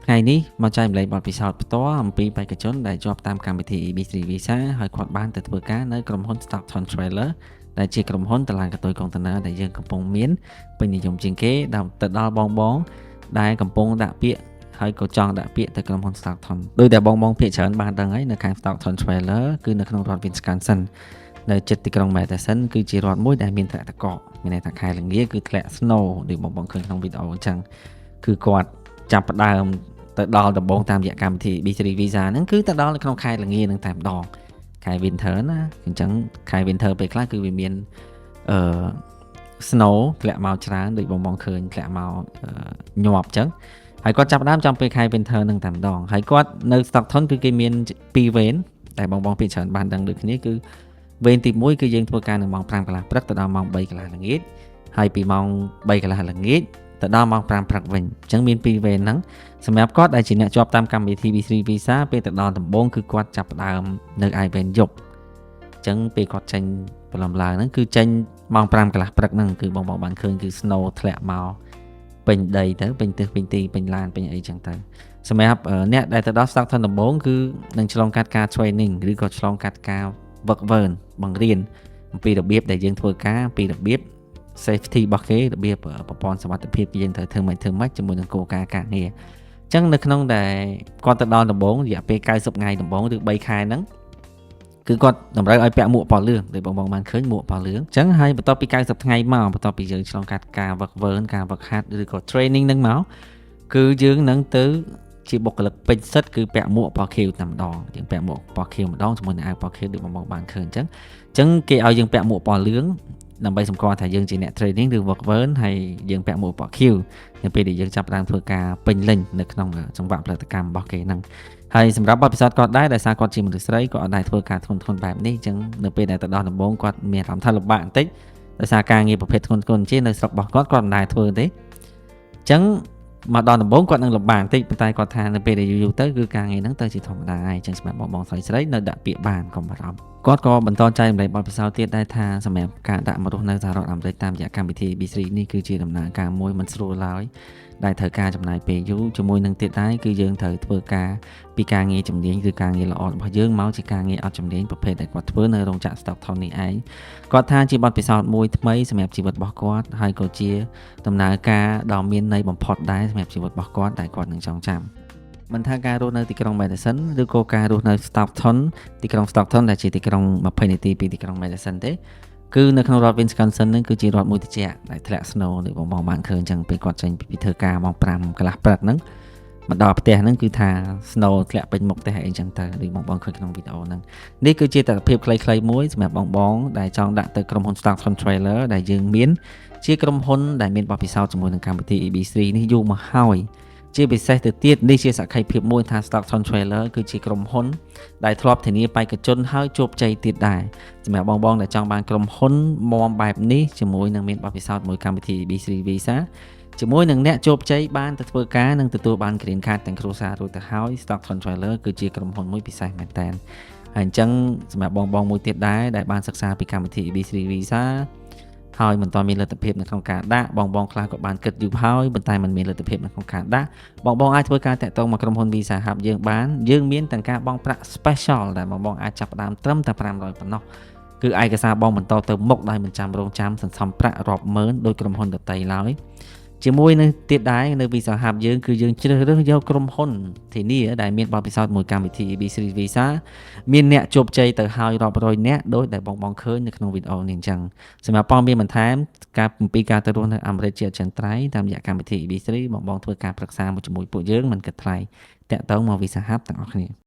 ថ្ងៃនេះមកចែកម្លែកបទពិសោធន៍ផ្ទាល់អំពីបេក្ខជនដែលជាប់តាមកម្មវិធី EB3 Visa ហើយគាត់បានទៅធ្វើការនៅក្រុមហ៊ុន Stockton Trailer ដែលជាក្រុមហ៊ុនតឡានកតុយកុងតឺន័រដែលយើងកំពុងមានពេញនិយមជាងគេដល់ទៅដល់បងដែលកំពុងដាក់ពាក្យហើយក៏ចង់ដាក់ពាក្យទៅក្រុមហ៊ុន Stockton ដោយតែបងភាគច្រើនបានដឹងហើយនៅខាង Stockton Trailer គឺនៅក្នុងរដ្ឋ Wisconsin នៅជិតទីក្រុង Madison គឺជារដ្ឋមួយដែលមានធ្លាក់ទឹកកកមានន័យថាខែល្ងាគឺធ្លាក់ snow ដូចបងឃើញក្នុងវីដេអូអញ្ចឹងគឺគាត់ចាប់ផ្ដើមទៅដល់ដំបងតាមរយៈកម្មវិធី B3 Visa ហ្នឹងគឺទៅដល់នៅក្នុងខែល្ងានឹងតែម្ដងខែ Winter ណាអញ្ចឹងខែ Winter ពេលខ្លះគឺវាមានsnow ធ្លាក់មកច្រើនដូចបងឃើញធ្លាក់មកញាប់អញ្ចឹងហើយគាត់ចាប់ផ្ដើមចំពេលខែ Winter នឹងតែម្ដងហើយគាត់នៅ Stockton គឺគេមាន2វេនតែបងភាគច្រើនបានដឹងដូចគ្នាគឺវេនទី1គឺយើងធ្វើការនៅម៉ោង 5 កន្លះព្រឹកទៅដល់ម៉ោង 3 កន្លះល្ងាចហើយពីម៉ោង 3 កន្លះល្ងាចទៅដល់ម៉ោង 5 ព្រឹកវិញអញ្ចឹងមាន2វេនហ្នឹងសម្រាប់គាត់ដែលជាអ្នកជាប់តាមកម្មវិធី B3 Visa ពេលទៅដល់ដំបូងគឺគាត់ចាប់ផ្ដើមនៅឯវេនយប់អញ្ចឹងពេលគាត់ចេញព្រលឹមឡើងហ្នឹងគឺចេញម៉ោង 5 កន្លះព្រឹកហ្នឹងគឺបងបានឃើញគឺ snow ធ្លាក់មកពេញដីទៅពេញទិសពេញទីពេញឡានពេញអីចឹងទៅសម្រាប់អ្នកដែលទៅដល់ Stockton ដំបូងគឺនឹងឆ្លងកាត់ការ training ឬក៏ឆ្លងកាត់ការ work burn បង្រៀនអំពីរបៀបដែលយើងធ្វើការអំពីរបៀប safety របស់គេរបៀបប្រព័ន្ធសុវត្ថិភាពយើងត្រូវធ្វើម៉េចជាមួយនឹងគោលការណ៍ការងារអញ្ចឹងនៅក្នុងដែលគាត់ទៅដល់ដំបូងរយៈពេល90ថ្ងៃដំបូងឬ3ខែហ្នឹងគឺគាត់តម្រូវឲ្យពាក់មួកពណ៌លឿងដោយបងបានឃើញមួកពណ៌លឿងអញ្ចឹងហើយបន្ទាប់ពី90ថ្ងៃមកបន្ទាប់ពីយើងឆ្លងកាត់ការ work burn ការ work hard ឬក៏ training ហ្នឹងមកគឺយើងនឹងទៅជាបុគ្គលិកពេញសិទ្ធគឺពាក់មួកពណ៌ខៀវតែម្ដងយើងពាក់មួកពណ៌ខៀវម្ដងជាមួយនឹងអាវពណ៌ខៀវដូចបងបានឃើញអញ្ចឹងគេឲ្យយើងពាក់មួកពណ៌លឿងដើម្បីសម្គាល់ថាយើងជាអ្នក training ឬ work burn ហើយយើងពាក់មួកពណ៌ខៀវនៅពេលដែលយើងចាប់ផ្ដើមធ្វើការពេញលេញនៅក្នុងចង្វាក់ផលិតកម្មរបស់គេហ្នឹងហើយសម្រាប់បទពិសោធន៍គាត់ដែរដោយសារគាត់ជាមនុស្សស្រីគាត់អត់ដែរធ្វើការធ្ងន់បែបនេះអញ្ចឹងនៅពេលដែលទៅដល់ដំបូងគាត់មានអារម្មណ៍ថាលំបាកបន្តិចដោយសារការងារប្រភេទធ្ងន់ជានៅស្រុករបស់គាត់មិនដែរធ្វើទេអញ្ចឹងមកដល់ដំបូងគាត់នឹងលំបាកបន្តិចប៉ុន្តែគាត់ថានៅពេលដែលយូរទៅគឺការងារហ្នឹងទៅជាធម្មតាហើយអញ្ចឹងសម្រាប់បងស្រីនៅដាក់ពាក្យបានកុំបារម្ភគាត់ក៏បន្តចែករំលែកបទពិសោធន៍ទៀតដែរថាសម្រាប់ការដាក់មករស់នៅសហរដ្ឋអាមេរិកតាមរយៈកម្មវិធី B3 នេះគឺជាដំណើរការមួយមិនស្រួលឡើយដែលត្រូវការចំណាយពេលយូរជាមួយនឹងទៀតដែរគឺយើងត្រូវធ្វើការពីការងារជំនាញឬការងារល្អរបស់យើងមកជាការងារអត់ជំនាញប្រភេទដែលគាត់ធ្វើនៅរោងចក្រ Stockton នេះឯងគាត់ថាជាបទពិសោធន៍មួយថ្មីសម្រាប់ជីវិតរបស់គាត់ហើយក៏ជាដំណើរការដ៏មានន័យបំផុតដែរសម្រាប់ជីវិតរបស់គាត់ដែលគាត់នឹងចងចាំមិនថាការរស់នៅទីក្រុង Madison ឬក៏ការរស់នៅ Stockton ទីក្រុង Stockton ដែលជាទីក្រុង20នាទីពីទីក្រុង Madison ទេគឺនៅក្នុងរដ្ឋ Wisconsin ហ្នឹងគឺជារដ្ឋមួយត្រជាក់ដែលធ្លាក់ snow ដូចបងបានឃើញអញ្ចឹងពេលគាត់ចេញពីធ្វើការម៉ោង 5 កន្លះព្រឹកហ្នឹងមកដល់ផ្ទះហ្នឹងគឺថា snow ធ្លាក់ពេញមុខផ្ទះអីចឹងទៅដូចបងឃើញក្នុងវីដេអូហ្នឹងនេះគឺជាទស្សនវិជ្ជាខ្លីៗមួយសម្រាប់បងដែលចង់ដាក់ទៅក្រុមហ៊ុន Stockton Trailer ដែលយើងមានជាក្រុមហ៊ុនដែលមានបទពិសោធន៍ជាមួយនឹងកម្មវិធី EB3 នេះយូរមកហើយជាពិសេសទៅទៀតនេះជាសក្ខីភាពមួយថា Stockton Trailer គឺជាក្រុមហ៊ុនដែលធ្លាប់ធានាបេក្ខជនហើយជោគជ័យទៀតដែរសម្រាប់បងដែលចង់បានក្រុមហ៊ុនមាំបែបនេះជាមួយនឹងមានបទពិសោធន៍មួយកម្មវិធី B3 Visa ជាមួយនឹងអ្នកជោគជ័យបានទៅធ្វើការនិងទទួលបាន Green Card ទាំងគ្រួសាររួចទៅហើយ Stockton Trailer គឺជាក្រុមហ៊ុនមួយពិសេសមែនតើហើយអញ្ចឹងសម្រាប់បងមួយទៀតដែរដែលបានសិក្សាពីកម្មវិធី B3 Visaហើយមិនទាន់មានលទ្ធភាពនៅក្នុងការដាក់បងខ្លះក៏បានគិតយូរហើយប៉ុន្តែមិនមានលទ្ធភាពនៅក្នុងការដាក់បងអាចធ្វើការតាក់ទងមកក្រុមហ៊ុន Visa Hub យើងបានយើងមានទាំងការបង់ប្រាក់ special ដែលបងអាចចាប់ផ្ដើមត្រឹមតែ500ប៉ុណ្ណោះគឺឯកសារបងបន្តទៅមុខដោយមិនចាំរងចាំសន្សំប្រាក់រាប់ម៉ឺនដោយក្រុមហ៊ុនដទៃឡើយជាមួយនឹងទៀតដែរនៅ Visa Hub យើងគឺយើងជ្រើសរើសយកក្រុមហ៊ុនធានាដែលមានបទពិសោធន៍មួយកម្មវិធី B3 Visa មានអ្នកជោគជ័យទៅហើយរាប់រយនាក់ដោយដែលបងឃើញនៅក្នុងវីដេអូនេះអញ្ចឹងសម្រាប់ព័ត៌មានបន្ថែមការពីការទៅរស់នៅអាមេរិកជាអចិន្ត្រៃយ៍តាមរយៈកម្មវិធី B3 បងធ្វើការប្រឹក្សាជាមួយពួកយើងមិនគិតថ្លៃតាក់ទងមក Visa Hub ទាំងអស់គ្នា